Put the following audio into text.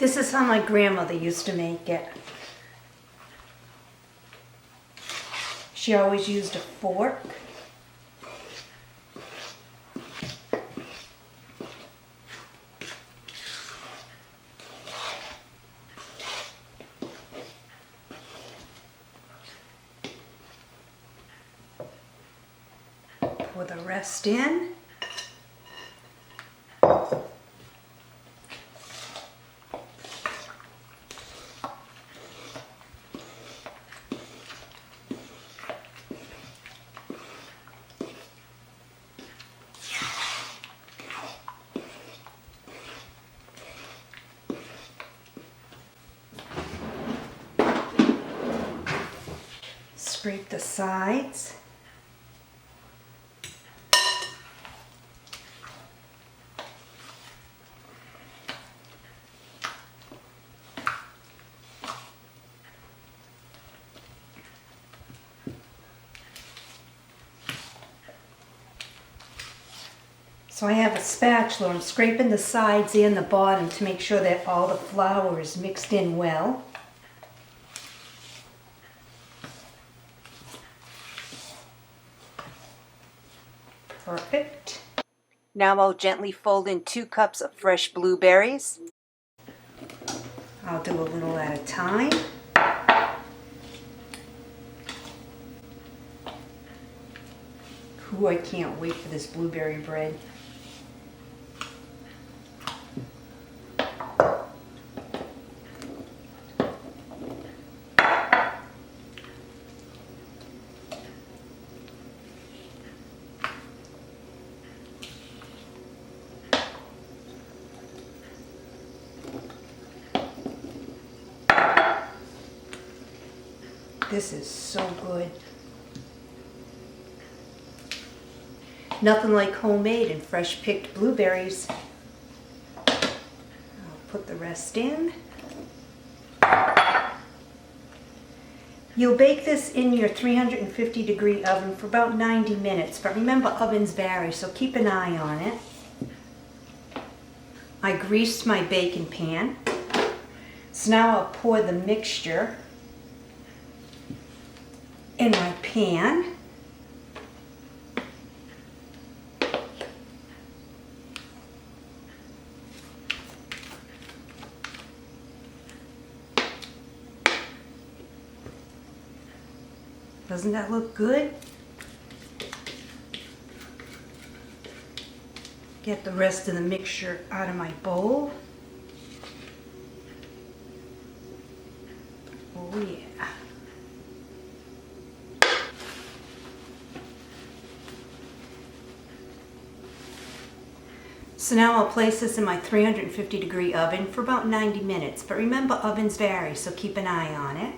This is how my grandmother used to make it. She always used a fork. Pour the rest in. Scrape the sides. So I have a spatula. I'm scraping the sides and the bottom to make sure that all the flour is mixed in well. Perfect. Now I'll gently fold in 2 cups of fresh blueberries. I'll do a little at a time. Ooh, I can't wait for this blueberry bread. This is so good. Nothing like homemade and fresh picked blueberries. I'll put the rest in. You'll bake this in your 350-degree oven for about 90 minutes, but remember ovens vary, so keep an eye on it. I greased my baking pan. So now I'll pour the mixture in my pan. Doesn't that look good? Get the rest of the mixture out of my bowl. Oh yeah. So now I'll place this in my 350-degree oven for about 90 minutes. But remember, ovens vary, so keep an eye on it.